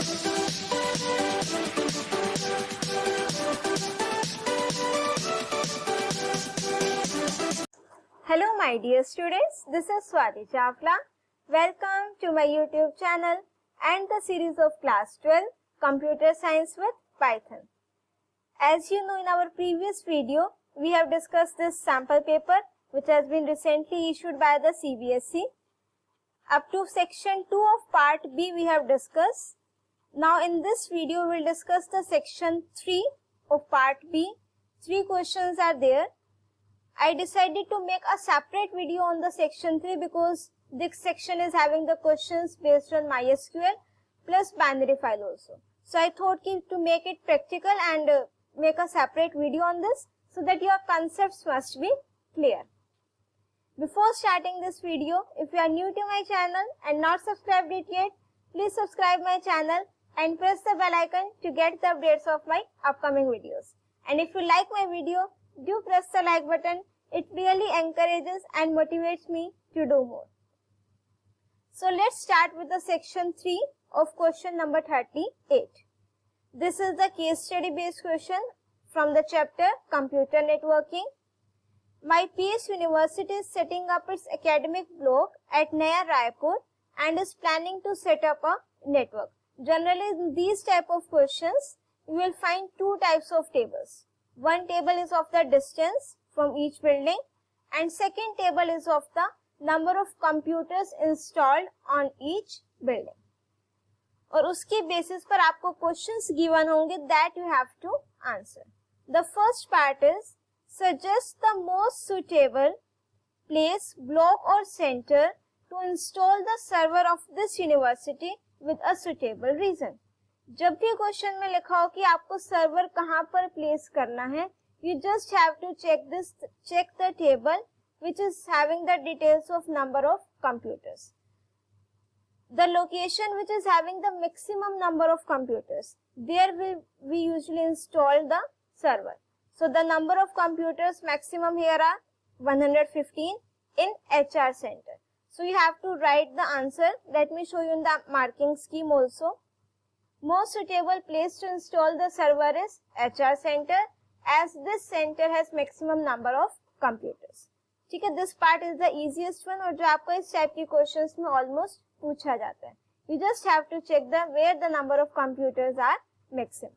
Hello my dear students, this is Swati Chawla. Welcome to my YouTube channel and the series of class 12 Computer Science with Python. As you know, in our previous video, we have discussed this sample paper which has been recently issued by the CBSE. Up to section 2 of part B we have discussed. Now in this video we will discuss the section 3 of part B. 3 questions are there. I decided to make a separate video on the section 3 because this section is having the questions based on MySQL plus binary file also. So I thought to make it practical and make a separate video on this so that your concepts must be clear. Before starting this video, if you are new to my channel and not subscribed it yet, please subscribe my channel and press the bell icon to get the updates of my upcoming videos. And if you like my video, do press the like button. It really encourages and motivates me to do more. So let's start with the section 3 of question number 38. This is the case study based question from the chapter Computer Networking. My PS University is setting up its academic block at Naya Raipur and is planning to set up a network. Generally in these type of questions, you will find 2 types of tables. One table is of the distance from each building and second table is of the number of computers installed on each building. और उसके basis पर आपको questions given होंगे that you have to answer. The first part is suggest the most suitable place, block or center to install the server of this university with a suitable reason. जब भी question में लिखा हो कि आपको server कहां पर प्लेस करना है, you just have to check the table which is having the details of number of computers. The location which is having the maximum number of computers, there we usually install the server. So the number of computers maximum here are 115 in HR center. So you have to write the answer. Let me show you in the marking scheme also. Most suitable place to install the server is HR center as this center has maximum number of computers. ठीक है, this part is the easiest one और जो आपको इस type की questions में almost पूछा जाता है. You just have to check where the number of computers are maximum.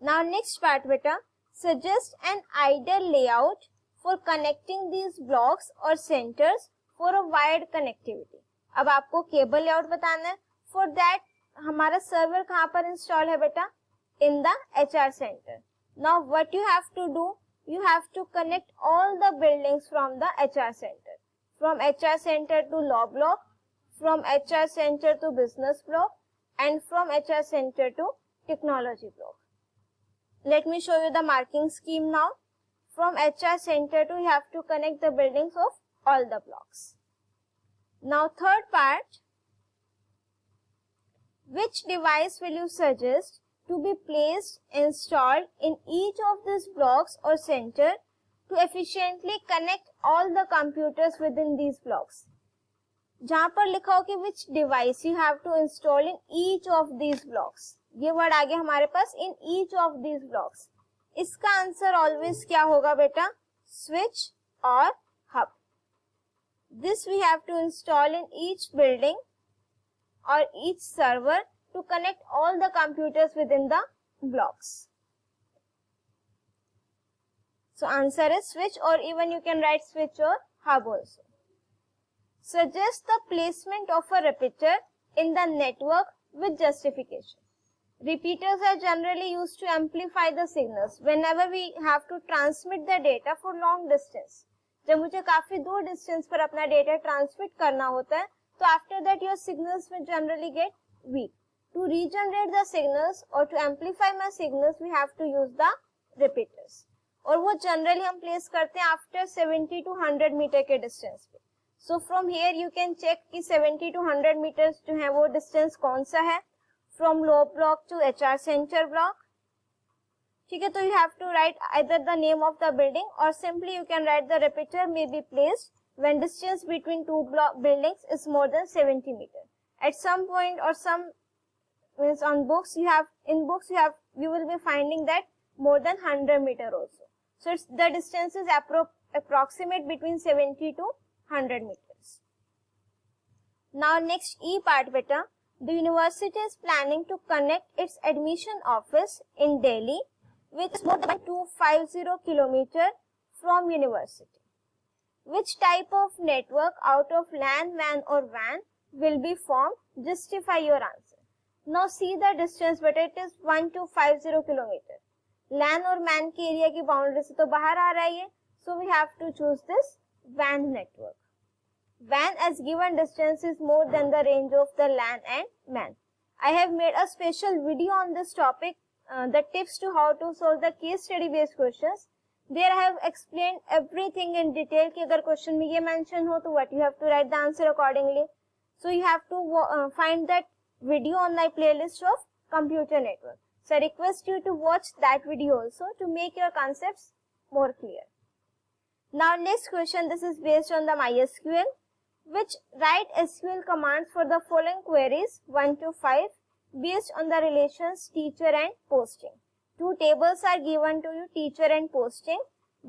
Now next part बेटा, suggest an ideal layout for connecting these blocks or centers for a wired connectivity. अब आपको cable layout बताना है. For that हमारा server कहाँ पर install है बेटा? In the HR center. Now what you have to do? You have to connect all the buildings from the HR center. From HR center to law block, from HR center to business block, and from HR center to technology block. Let me show you the marking scheme now. From HR center to you have to connect the buildings of all the blocks. Now third part. Which device will you suggest to be placed, installed in each of these blocks or center to efficiently connect all the computers within these blocks? जहाँ पर लिखा हो कि which device you have to install in each of these blocks. ये word आ गया हमारे पास in each of these blocks. इसका answer always क्या होगा बेटा? Switch or hub. This we have to install in each building or each server to connect all the computers within the blocks. So answer is switch or even you can write switch or hub also. Suggest the placement of a repeater in the network with justification. Repeaters are generally used to amplify the signals whenever we have to transmit the data for long distance. जब मुझे काफी दूर distance पर अपना data transmit करना होता है, तो after that your signals will generally get weak. To regenerate the signals और to amplify my signals we have to use the repeaters. और वो जनरली हम प्लेस करते हैं आफ्टर 70 to 100 मीटर के डिस्टेंस पे. So from here you can check कि 70 to 100 metres जो है वो डिस्टेंस कौन सा है from low block to HR centre block. ठीक है, तो you have to write either the name of the building और simply you can write the repeater may be placed when distance between two buildings is more than 70 meter. At some point or some means on books you have, in books you will be finding that more than 100 meter also. So it's, the distance is approximate between 70 to 100 meters. Now next E part beta, the university is planning to connect its admission office in Delhi with more than 250 kilometer from university. Which type of network out of LAN, WAN or WAN will be formed? Justify your answer. Now see the distance, but it is 1250 kilometer. LAN और MAN के area की boundary से तो बाहर आ रहा है, so we have to choose this WAN network. WAN as given distance is more than the range of the LAN and MAN. I have made a special video on this topic, the tips to how to solve the case study based questions. There I have explained everything in detail कि अगर question में ये mention हो तो what you have to write the answer accordingly. So you have to find that video on my playlist of computer network. So I request you to watch that video also to make your concepts more clear. Now next question, this is based on the MySQL, which write SQL commands for the following queries 1 to 5 based on the relations teacher and posting. Two tables are given to you, teacher and posting.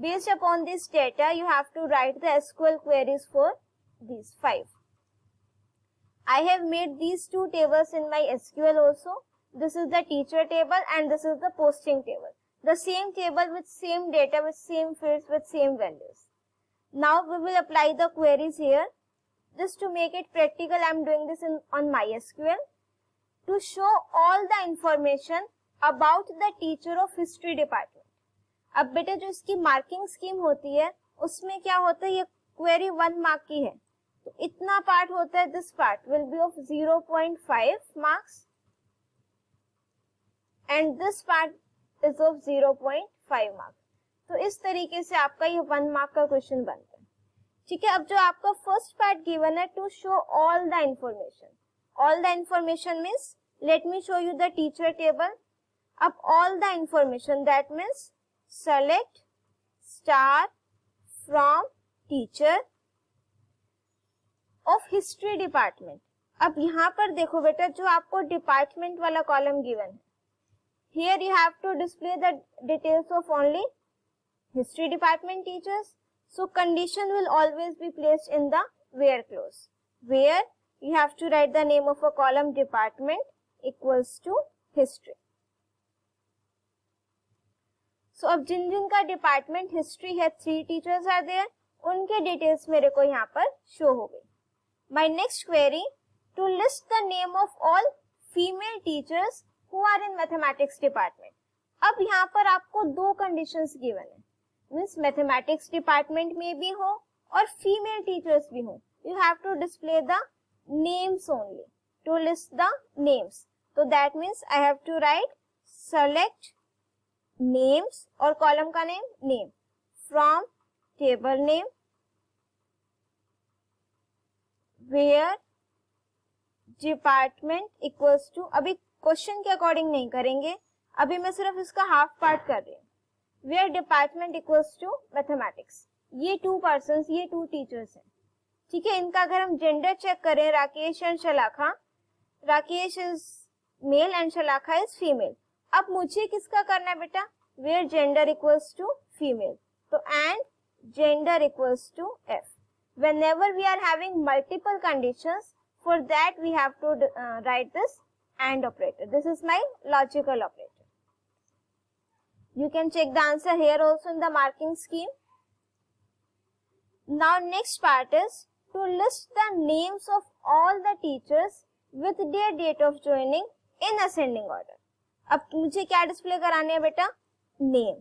Based upon this data, you have to write the SQL queries for these 5. I have made these two tables in my SQL also. This is the teacher table and this is the posting table. The same table with same data, with same fields, with same values. Now we will apply the queries here. Just to make it practical, I am doing this on MySQL. To show all the information about the teacher of history department. अब बेटे जो इसकी marking scheme होती है उसमें क्या होता है, ये क्वेरी 1 मार्क की है तो इतना पार्ट होता है, this part will be of 0.5 marks and this part is of 0.5 marks. तो इस तरीके से आपका ये 1 मार्क का क्वेश्चन बनता है. ठीक है, अब जो आपका फर्स्ट पार्ट गिवन है to show all the information. All the information means let me show you the teacher table. Up all the information, that means select star from teacher of history department. अब यहाँ पर देखो बेटा जो आपको department वाला column given है, here you have to display the details of only history department teachers. So condition will always be placed in the where clause, where you have to write the name of a column department equals to history. So अब जिन जिन का department history है, 3 teachers are there, उनके details मेरे को यहाँ पर show हो गई. My next query, to list the name of all female teachers who are in mathematics department. अब यहाँ पर आपको 2 कंडीशंस गिवन है, मींस मैथमेटिक्स डिपार्टमेंट में भी हो और फीमेल टीचर्स भी हो. You have to display the names only to list the names. तो that means I have to write select names और कॉलम का name name from table name where department equals to. अभी question के according नहीं करेंगे, अभी मैं सिर्फ इसका हाफ पार्ट कर रही हूँ. where department equals to mathematics. ये 2 पर्सन, ये 2 टीचर्स हैं. ठीक है, इनका अगर हम जेंडर चेक करें, Rakesh and Shalakha, Rakesh is male and Shalakha is female. अब मुझे किसका करना है बेटा, where gender equals to female, तो and gender equals to F. whenever we are having multiple conditions, for that we have to write this AND operator. This is my logical operator. You can check the answer here also in the marking scheme. Now next part is to list the names of all the teachers with their date of joining in ascending order. अब मुझे क्या display कराने हैं बेटा, name.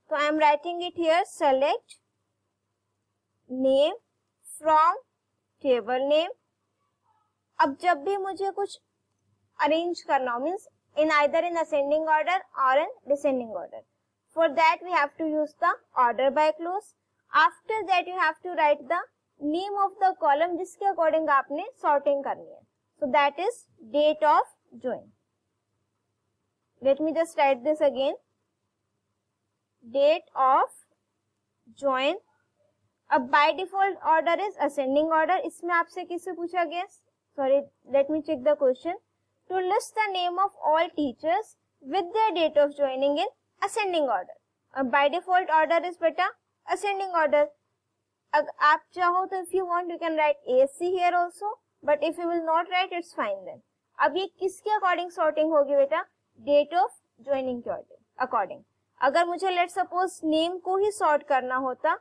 तो I am writing it here, select name from table name. अब जब भी मुझे कुछ अरेंज करना हो, means in either in ascending order और in descending order, for that we have to use the order by clause. After that you have to write the name of the column जिसके according आपने sorting करनी है. So that is date of join. Let me just write this again. Date of join. अब by default order is ascending order. इसमें आपसे किससे पूछा गया, sorry, let me check the question. to list the name of all teachers with their date of joining in ascending order. By default order is beta ascending order. अगर आप चाहो तो if you want you can write AC here also, but if you will not write it's fine then. अब ये किसके according sorting होगी बेटा? Date of joining के अकॉर्डिंग. अगर मुझे लेट सपोज नेम को ही सॉर्ट करना होता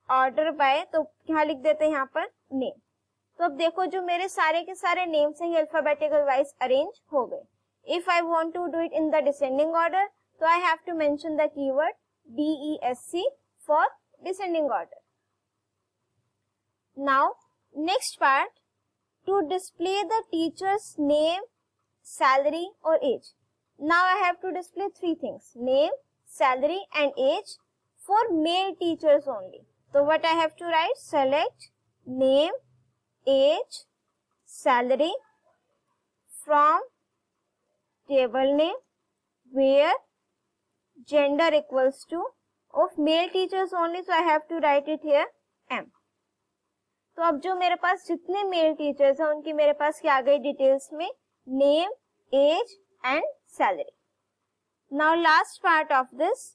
ऑर्डर बाय, तो क्या लिख देते हैं यहाँ पर? नेम. तो अब देखो जो मेरे सारे के सारे नेम्स हैं अल्फाबेटिकल वाइज अरेंज हो गए. If I want to do it in the descending order, तो I have to mention the keyword DESC for descending order. Now next part, to display the teachers name, salary और age. Now I have to display three things, name, salary and age for male teachers only. तो what I have to write? Select name, age, salary from table name where gender equals to of male teachers only, so I have to write it here M. तो अब जो मेरे पास जितने male teachers हैं उनकी मेरे पास क्या आ गई डिटेल्स में? Name, age and salary. Now last part of this,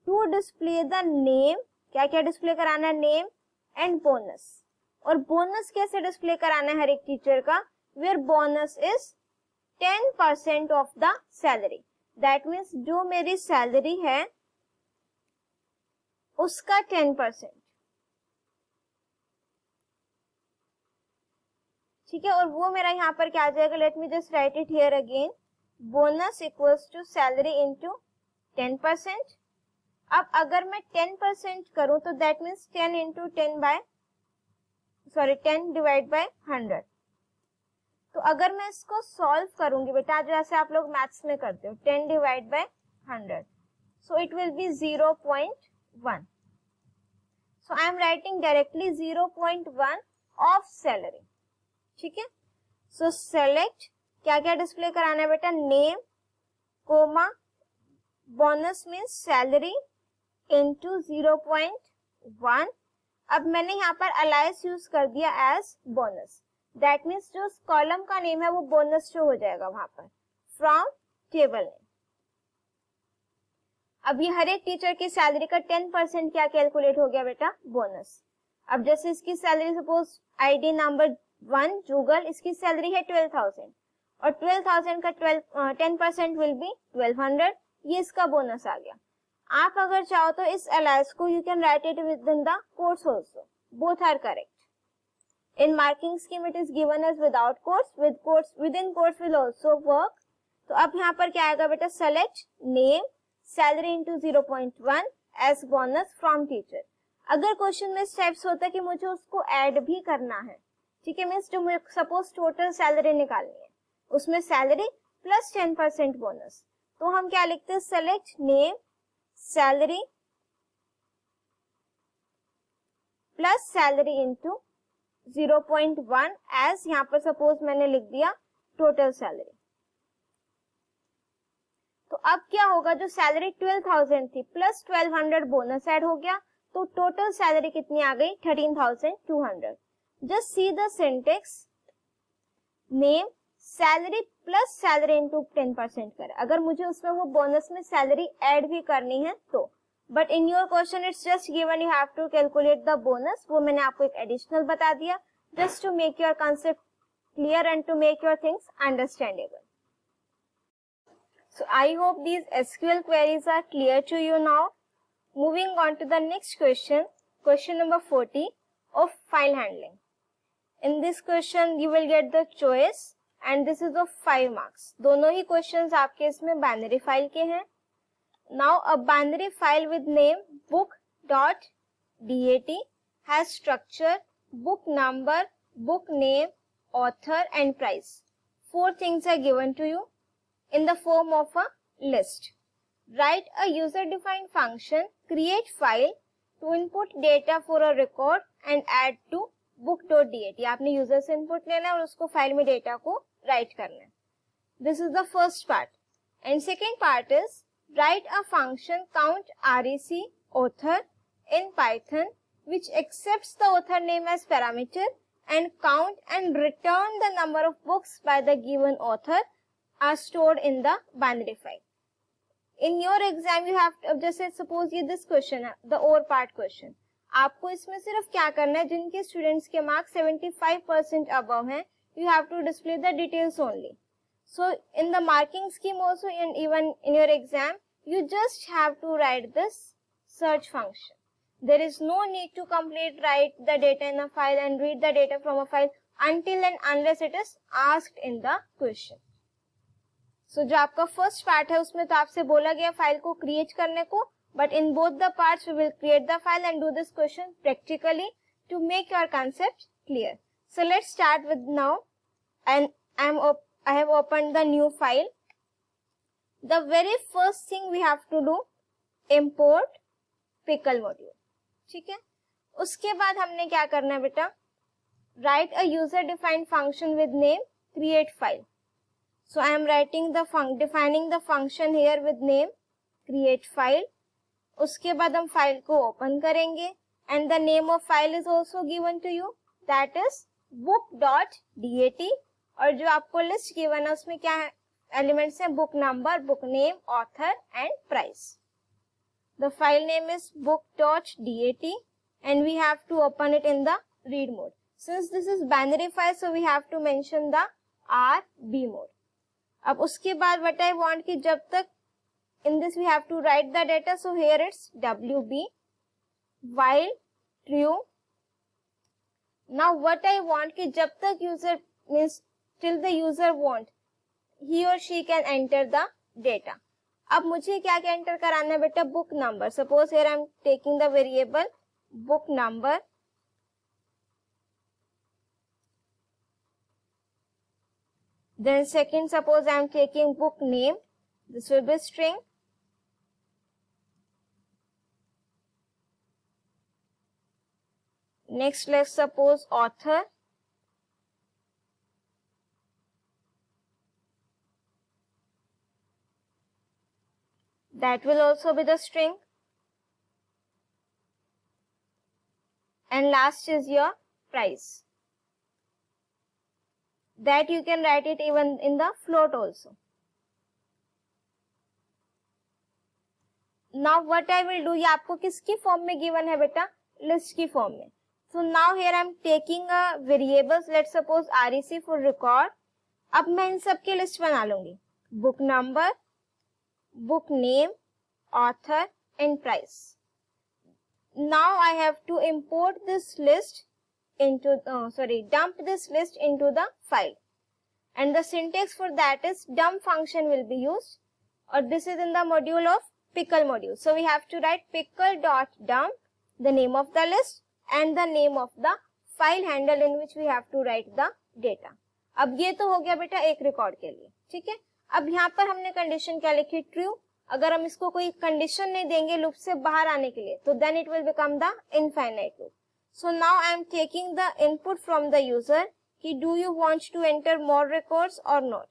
to display the name. क्या क्या डिस्प्ले कराना है? Name and bonus. और बोनस कैसे डिस्प्ले कराना है हर एक टीचर का? Where bonus is 10% of the salary. That means जो मेरी सैलरी है उसका 10%. ठीक है, और वो मेरा यहाँ पर क्या आ जाएगा? Let me just write it here again. Bonus equals to salary into 10%. अब अगर मैं 10% करूं तो that means 10 into 10 divide by 100. तो अगर मैं इसको सॉल्व करूंगी बेटा, जैसे आप लोग मैथ्स में करते हो, 10 divide by 100, so it will be 0.1. So I am writing directly 0.1 of salary. ठीक है, सो सेलेक्ट क्या क्या डिस्प्ले कराना है बेटा? Name, comma, bonus means salary into 0.1. अब मैंने यहाँ पर अलाइस यूज कर दिया एज बोनस. दैट मीन्स जो कॉलम का नेम है वो बोनस शो हो जाएगा वहां पर फ्रॉम टेबल नेम. अब ये हर एक टीचर की सैलरी का 10% क्या कैलकुलेट हो गया बेटा? बोनस. अब जैसे इसकी सैलरी सपोज आईडी नंबर 1 जुगल, इसकी सैलरी है 12,000 और 12,000 का 10% विल बी 1200. ये इसका बोनस आ गया. आप अगर चाहो तो इस अलाइस को you can write it within the quotes also. Both are correct. In marking scheme it is given as without quotes, with quotes, within quotes will also work. तो अब यहाँ पर क्या आएगा बेटा? Select name, salary into 0.1 as bonus from teacher. अगर question में steps होता है कि मुझे उसको ऐड भी करना है, ठीक है, मीन्स जो मुझे सपोज टोटल सैलरी निकालनी है उसमें सैलरी प्लस 10% बोनस, तो हम क्या लिखते हैं? Select name, salary plus salary into 0.1 as यहाँ पर सपोज मैंने लिख दिया टोटल सैलरी. तो अब क्या होगा? जो सैलरी 12,000 थी प्लस 1200 बोनस ऐड हो गया, तो टोटल सैलरी कितनी आ गई? 13,200. Just see the syntax, name, salary plus salary into 10% करें. अगर मुझे उसमें वो बोनस में सैलरी ऐड भी करनी है तो, but in your question it's just given you have to calculate the bonus. वो मैंने आपको एक एडिशनल बता दिया just to make your concept clear and to make your things understandable. So I hope these SQL queries are clear to you now. Moving on to the next question, question number 40 of file handling. In this question you will get the choice and this is of 5 marks. दोनों ही questions आपके इसमें binary file के हैं. Now a binary file with name book.dat has structure, book number, book name, author and price. 4 things are given to you in the form of a list. Write a user-defined function, create file to input data for a record and add to book.dat. आपने user से input लेना है और उसको file में data को right करना है. This is the first part. And second part is write a function count rec author in Python which accepts the author name as parameter and count and return the number of books by the given author are stored in the binary file. In your exam you have to, जैसे suppose ये this question है, the or part question, आपको इसमें सिर्फ क्या करना है, जिनके स्टूडेंट्स के मार्क्स 75% above हैं, you have to display the details only. So in the marking scheme also, and even in your exam, you just have to write this search function. There is no need to write the data in a file and read the data from a file until and unless it is asked in the question. So जो आपका first part है उसमें तो आपसे बोला गया file को create करने को, but in both the parts we will create the file and do this question practically to make your concept clear. So let's start with now, and I have opened the new file. The very first thing we have to do, import pickle module. ठीक है, उसके बाद हमने क्या करना है बेटा, write a user defined function with name create file. So I am writing the defining the function here with name create file. उसके बाद हम फाइल को ओपन करेंगे and the name of file is also given to you, that is book.dat. और जो आपको list given है उसमें क्या एलिमेंट्स हैं, book number, book name, author and price. The file name is book.dat and we have to open it in the read mode. Since this is binary file, so we have to mention the RB mode. अब उसके बाद what I want कि जब तक in this we have to write the data, so here it's WB while true. Now what I want कि जब तक user means till the user want, he or she can enter the data. अब मुझे क्या क्या enter कराना है बेटा, book number. Suppose here I am taking the variable book number. Then second, suppose I am taking book name. This will be string. Next, let's suppose author. That will also be the string. And last is your price. That you can write it even in the float also. Now what I will do, ये आपको किसकी form में given है बेटा, list की form में. So now here I am taking a variables, let's suppose REC for record. अब मैं इन सब की लिस्ट बना लूंगी, book number, book name, author and price. Now I have to import this list into dump this list into the file, and the syntax for that is dump function will be used, or this is in the module of pickle module. So we have to write pickle.dump, the name of the list and the name of the file handle in which we have to write the data. अब ये तो हो गया बेटा एक record के लिए, ठीक है. अब यहाँ पर हमने कंडीशन क्या लिखी, ट्रू. अगर हम इसको कोई कंडीशन नहीं देंगे लूप से बाहर आने के लिए, तो then it will become the infinite loop. So now I am taking the input from the user कि do you want to enter more records or not.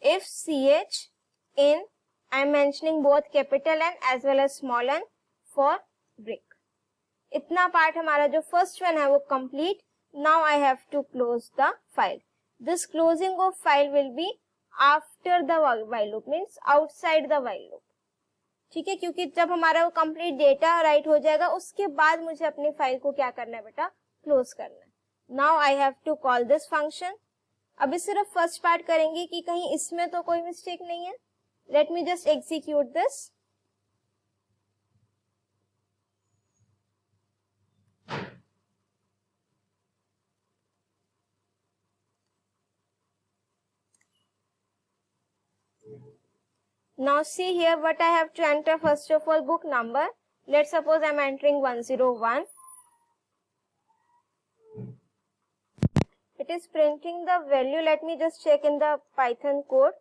If ch in, I am mentioning both capital N as well as small n for brick. इतना part हमारा जो first one है वो complete. Now I have to close the file. This closing of file will be after the while loop, means outside the while loop. ठीक है, क्योंकि जब हमारा वो कंप्लीट डेटा राइट हो जाएगा उसके बाद मुझे अपनी फाइल को क्या करना है बेटा, क्लोज करना है. Now I have to call this function. अभी सिर्फ फर्स्ट पार्ट करेंगे कि कहीं इसमें तो कोई मिस्टेक नहीं है. Late me just execute this. Now see here what I have to enter. First of all, book number. Let's suppose I am entering 101. It is printing the value. Let me just check in the Python code.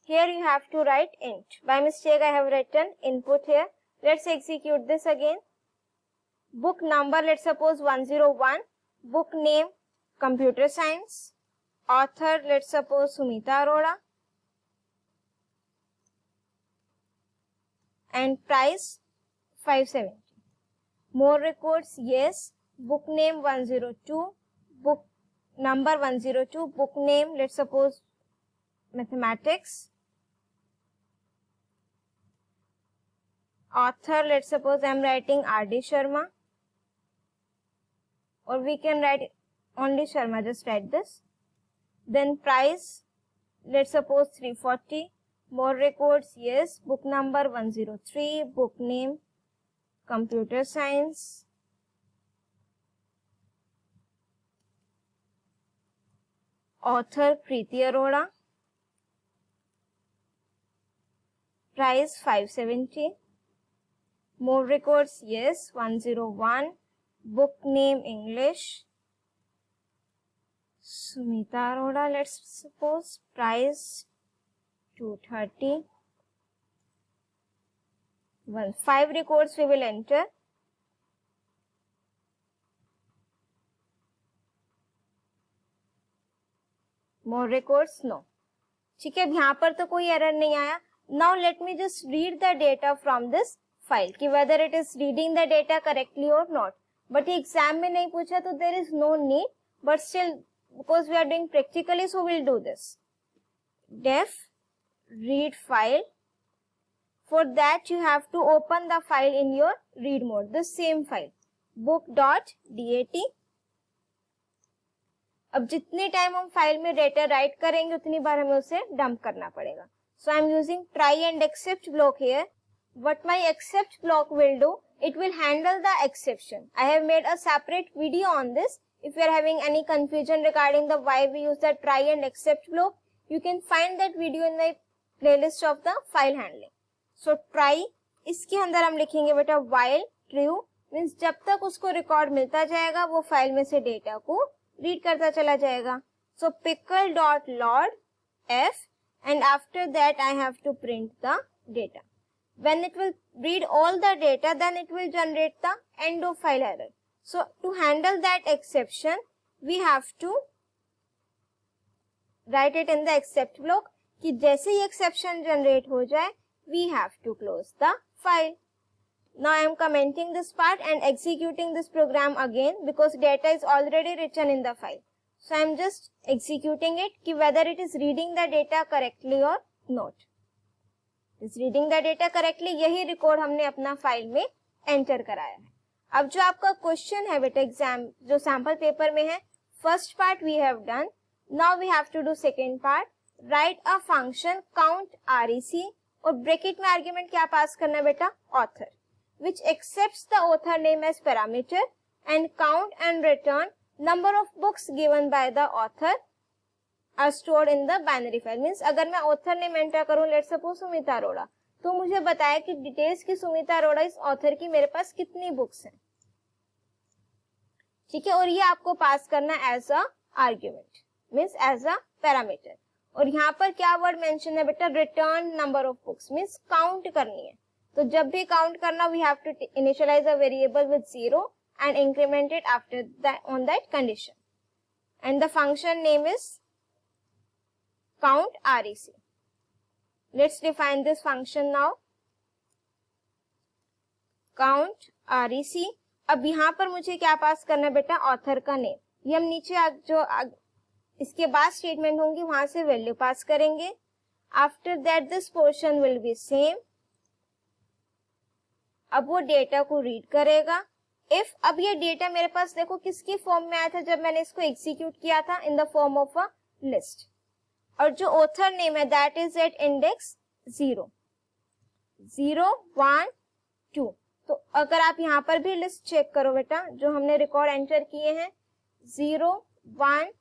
Here you have to write int. By mistake I have written input here. Let's execute this again. Book number, let's suppose 101. Book name, computer science. Author, let's suppose Sumita Arora. and price 570. More records, yes. Book name 102, book number 102, book name, let's suppose mathematics. Author, let's suppose I'm writing R.D. Sharma, or we can write only Sharma, just write this. Then price, let's suppose 340. More records, yes. Book number 103, book name computer science. Author Preeti Arora. Price 570. More records, yes. 101. Book name English. Sumita Arora, let's suppose. Price 230. 5 records we will enter. More records, no. ठीक है, यहाँ पर तो कोई error नहीं आया. Now let me just read the data from this file कि whether it is reading the data correctly or not. But exam में नहीं पूछा तो there is no need. But still, because we are doing practically, so we'll do this. Def read file. For that you have to open the file in your read mode. The same file book.dat. अब जितने time हम file में data write करेंगे उतनी बार हमें उसे dump करना पड़ेगा. So I am using try and except block here. What my except block will do, it will handle the exception. I have made a separate video on this. If you are having any confusion regarding the why we use the try and except block, you can find that video in my playlist of the file handling. So try, इसके अंदर हम लिखेंगे बेटा while true, means जब तक उसको record मिलता जाएगा वो फाइल में से डेटा को रीड करता चला जाएगा. So pickle.load f, and after that I have to print the data. When it will read all the data, then it will generate the end of file error. So to handle that exception, we have to write it in the except block कि जैसे ही exception generate हो जाए, we have to close the file. Now I am commenting this part and executing this program again because data is already written in the file. So I am just executing it कि whether it is reading the data correctly or not. Is reading the data correctly, यही record हमने अपना file में enter कराया है. अब जो आपका क्वेश्चन है बेटा एग्जाम जो सैंपल पेपर में है, first part we have done. Now we have to do second part. Write a function count REC और ब्रैकेट में आर्ग्यूमेंट क्या पास करना है बेटा, author, which accepts the author name as parameter and count and return number of books given by the author are stored in the binary file. Means अगर मैं author name enter करूं, let's suppose Sumita Arora, तो मुझे बताया कि details की सुमिता अरोड़ा इस author की मेरे पास कितनी बुक्स हैं. ठीक है, और ये आपको पास करना as a argument, means as a parameter. और यहाँ पर क्या वर्ड मेंशन है बेटा, return number of books, means count करनी है. तो जब भी काउंट करना, we have to initialise a variable with 0 and increment it after that on that condition. And the function name is count REC. Let's define this function now. Count REC. अब यहाँ पर मुझे क्या पास करना है बेटा, author का name. ये हम नीचे इसके बाद स्टेटमेंट होंगी वहां से वैल्यू पास करेंगे. After that this portion will be same. अब वो डेटा को रीड करेगा. इफ अब ये डेटा मेरे पास देखो किसकी फॉर्म में आया था जब मैंने इसको एग्जीक्यूट किया था, इन the form of a list. और जो ऑथर नेम है दैट इज एट इंडेक्स 0, 0, 1, 2. तो अगर आप यहाँ पर भी लिस्ट चेक करो बेटा, जो हमने रिकॉर्ड एंटर किए हैं 0, 1,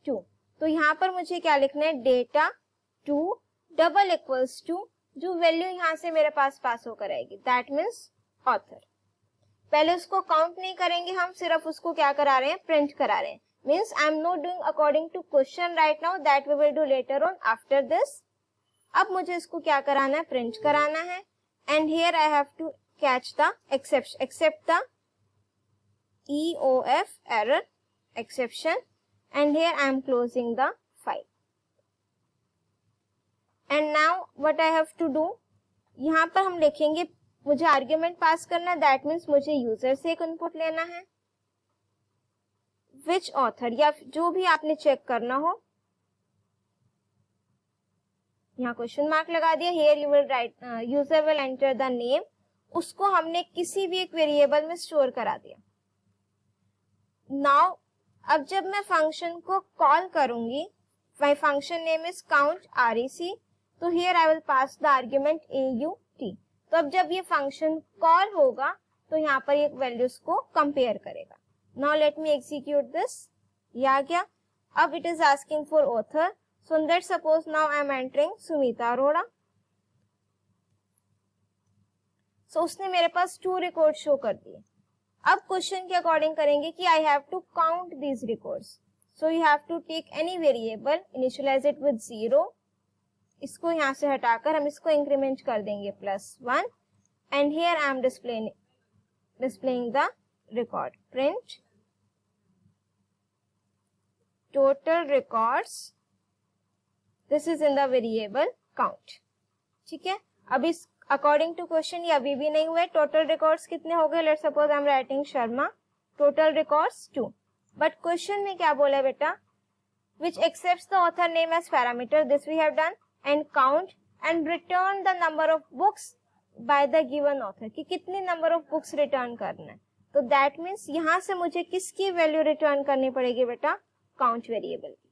2, तो यहाँ पर मुझे क्या लिखना है, डेटा 2 डबल इक्वल्स टू जो वैल्यू यहाँ से मेरे पास होकर आएगी, दैट मीन्स ऑथर. पहले उसको काउंट नहीं करेंगे हम, सिर्फ उसको क्या करा रहे हैं, प्रिंट करा रहे हैं. Means I am not doing according to question right now, that we will do later on after this. अब मुझे इसको क्या कराना है, प्रिंट कराना है. And here I have to catch the exception, except the EOF error exception. And here I am closing the file. And now what I have to do, यहाँ पर हम लिखेंगे मुझे आर्ग्यूमेंट पास करना, दैट मीन्स मुझे user से एक input लेना है। विच ऑथर, या जो भी आपने चेक करना हो, यहाँ क्वेश्चन मार्क लगा दिया। Here you will write, user will enter the name, उसको हमने किसी भी एक वेरिएबल में स्टोर करा दिया। नाउ अब जब मैं फंक्शन को कॉल करूंगी, my function name is count REC, तो here I will pass the argument AUT। तो अब जब ये फंक्शन कॉल होगा तो यहाँ पर एक वैल्यूज को कंपेयर करेगा। Now let me execute this. ये आ गया। अब it is asking for author, so let's suppose now I am entering Sumita Arora. सो उसने मेरे पास 2 रिकॉर्ड शो कर दिए। अब क्वेश्चन के अकॉर्डिंग करेंगे कि I have to count these records, so you have to take any variable, initialise it with 0, इसको यहाँ से हटाकर हम इसको इंक्रीमेंट कर देंगे +1, and here I M displaying the record. Print total records, this is in the variable count. ठीक है, अब इस अकॉर्डिंग टू क्वेश्चन ये अभी भी नहीं हुए। टोटल रिकॉर्ड्स कितने हो गए? Let's suppose I am writing Sharma, total records 2, but question में क्या बोला है बेटा? Which accepts the author name as parameter, this we have done, and count and return the number of books by the given author, कि कितनी number of books return करना है। तो दैट मीन्स यहाँ से मुझे किसकी वैल्यू रिटर्न करनी पड़ेगी बेटा? काउंट वेरिएबल की।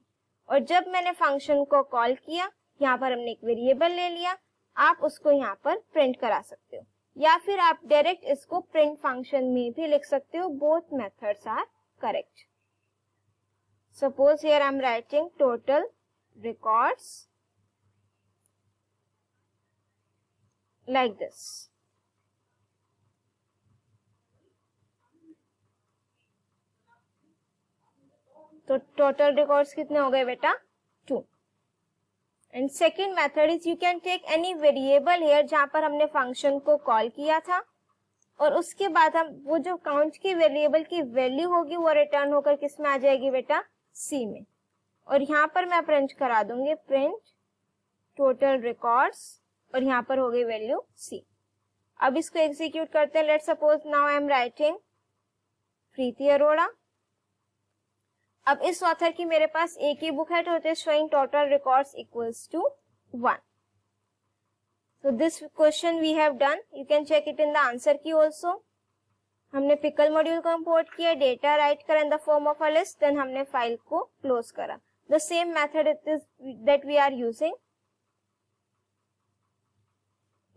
और जब मैंने फंक्शन को कॉल किया, यहाँ पर हमने एक वेरिएबल ले लिया, आप उसको यहाँ पर प्रिंट करा सकते हो, या फिर आप डायरेक्ट इसको प्रिंट फंक्शन में भी लिख सकते हो। Both methods are correct. Suppose here I am writing total records like this. तो टोटल रिकॉर्ड्स कितने हो गए बेटा? 2। And second method is you can take any variable here, जहां पर हमने फंक्शन को कॉल किया था और उसके बाद हम वो जो काउंट की वेरिएबल की वैल्यू होगी वो रिटर्न होकर किस में आ जाएगी बेटा? C में। और यहाँ पर मैं प्रिंट करा दूंगी प्रिंट टोटल रिकॉर्ड्स, और यहाँ पर हो गई वैल्यू C। अब इसको एग्जीक्यूट करते हैं। Let's suppose now I am writing Preeti Arora. अब इस ऑथर की मेरे पास एक ही बुक है, तो it is showing total records equals to 1। So this question we have done, you can check it in the answer key also. हमने पिकल मॉड्यूल को import किया, डेटा राइट करा in the form of a list, then हमने file को close करा। The same method it is that we are using.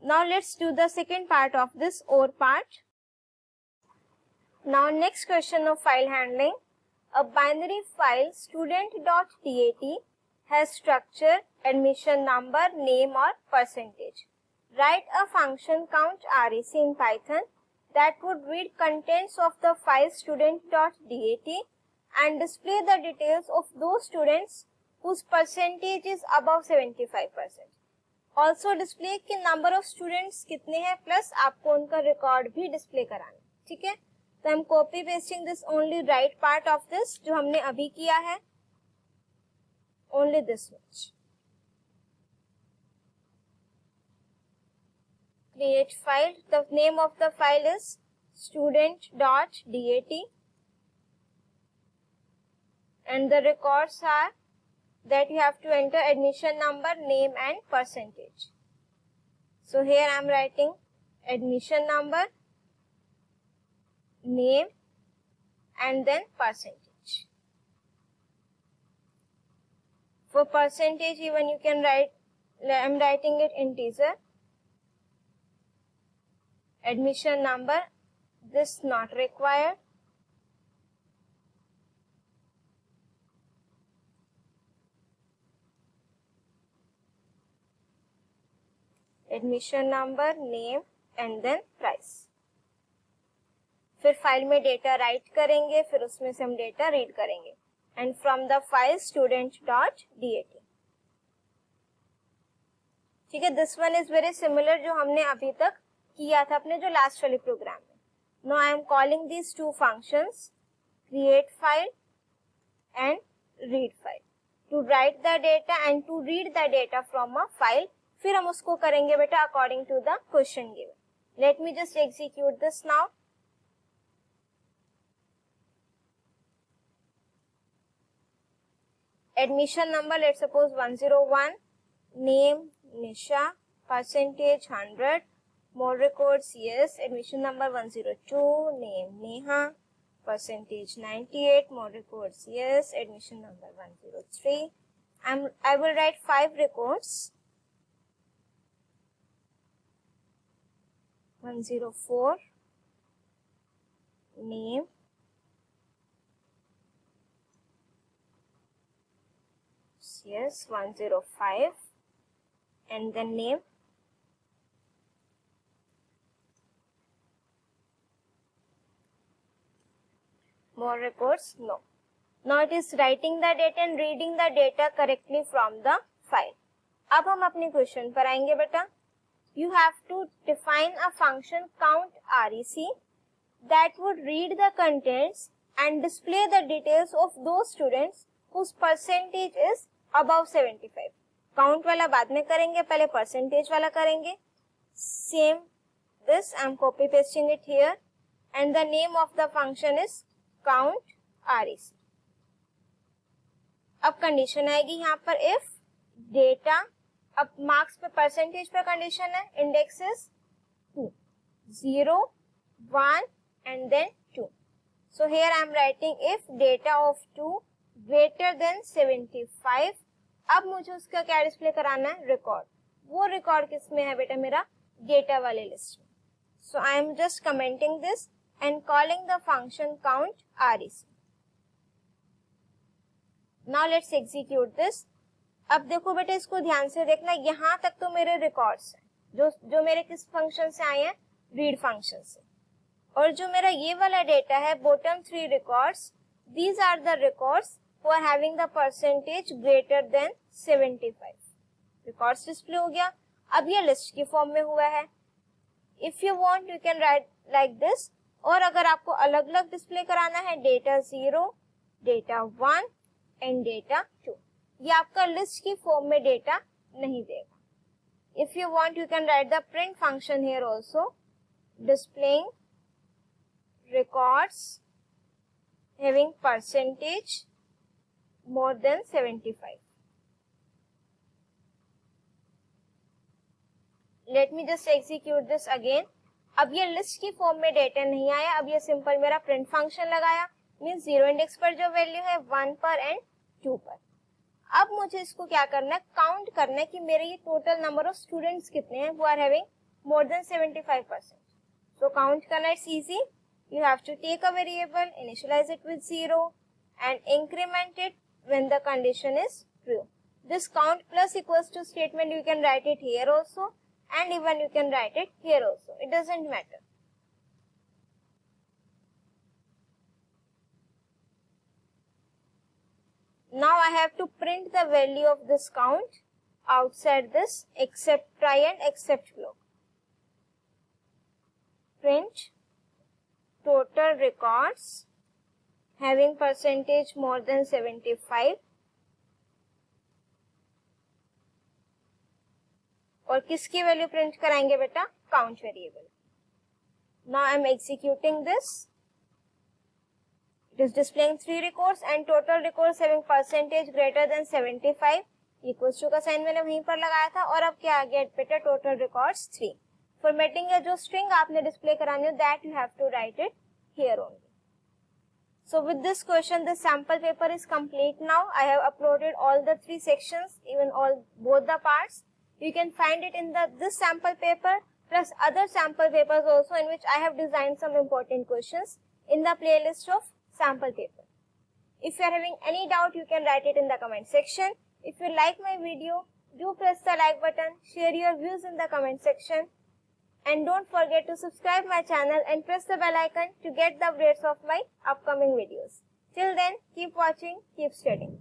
Now let's do the second part of this OR part. Now next question of file handling. A binary file student.dat has structure, admission number, name or percentage. Write a function count REC in Python that would read contents of the file student.dat and display the details of those students whose percentage is above 75%. Also display के number of students कितने हैं, plus आपको उनका record भी display कराना। ठीक है, तो हम copy pasting this only right part of this जो हमने अभी किया है, only this much. Create file, the name of the file is student.dat and the records are that you have to enter admission number, name and percentage. So here I am writing admission number, name and then percentage. For percentage even you can write, I am writing it integer. Admission number, this not required. Admission number, name and then price. फिर file में data write करेंगे, फिर उसमें से हम data read करेंगे, and from the file student.dat। ठीक है, this one is very similar जो हमने अभी तक किया था अपने जो लास्ट वाले प्रोग्राम में। Now I am calling these 2 functions, create file and read file, to write the data and to read the data from a file फिर हम उसको करेंगे बेटा according to the question given. Let me just execute this now. Admission number, let's suppose 101, name Nisha, percentage 100, more records yes, admission number 102, name Neha, percentage 98, more records yes, admission number 103. I will write 5 records. 104, name, yes, 105, and then name, more records, no. Now it is writing the data and reading the data correctly from the file. अब हम अपने question पर आएंगे बेटा। You have to define a function count REC that would read the contents and display the details of those students whose percentage is above 75. Count वाला बाद में करेंगे, पहले परसेंटेज वाला करेंगे। Same this I am copy pasting it here and the name of the function is count REC। अब condition आएगी यहाँ पर इफ डेटा, अब मार्क्स पे परसेंटेज पे कंडीशन है, index is 2, 0, 1 and then 2। So here I am writing if data of 2 greater than 75। अब मुझे उसका क्या डिस्प्ले कराना है, रिकॉर्ड। वो रिकॉर्ड किस में है बेटा, मेरा डेटा वाले लिस्ट में। So I am just commenting this and calling the function count REC। Now let's execute this. अब देखो बेटा, इसको ध्यान से देखना, यहाँ तक तो मेरे रिकॉर्ड्स हैं जो मेरे किस फंक्शन से आए हैं, रीड फंक्शन से। और जो मेरा ये वाला डेटा है, bottom 3 records, these are the records who are having the percentage greater than 75. Records display हो गया। अब ये लिस्ट की फॉर्म में हुआ है। If you want you can right like this, और अगर आपको अलग अलग डिस्प्ले कराना है, डेटा 0, डेटा 1 एंड डेटा 2, ये आपका लिस्ट की फॉर्म में डेटा नहीं देगा। If you want you can write the print function here also, displaying records having percentage more than 75. Let me just execute this again. अब ये लिस्ट की form में डेटा नहीं आया, अब ये सिंपल मेरा प्रिंट फंक्शन लगाया, मीन्स 0 इंडेक्स पर जो वैल्यू है 1 पर एंड 2 पर। अब मुझे इसको क्या करना है, काउंट करना है कि मेरे ये टोटल नंबर ऑफ स्टूडेंट्स कितने हैं who are having more than 75%. So count करना is easy. You have to take a variable, initialize it with 0 and increment it when the condition is true. This count plus equals to statement, you can write it here also and even you can write it here also. It doesn't matter. Now I have to print the value of this count outside this except try and except block. Print total records having percentage more than 75 और किसकी value print कराएंगे बेटा, count variable. Now I am executing this. It is displaying 3 records and total records having percentage greater than 75। Equals to का sign मैंने वहीं पर लगाया था और अब क्या आ गया बेटा, टोटल रिकॉर्ड्स 3। फॉर्मेटिंग है जो स्ट्रिंग आपने डिस्प्ले करानी है, that you have to write it here only. So with this question, the sample paper is complete now. I have uploaded all the 3 sections, even both the parts. You can find it in this sample paper plus other sample papers also, in which I have designed some important questions in the playlist of sample paper. If you are having any doubt, you can write it in the comment section. If you like my video, do press the like button, share your views in the comment section. And don't forget to subscribe my channel and press the bell icon to get the updates of my upcoming videos. Till then, keep watching, keep studying.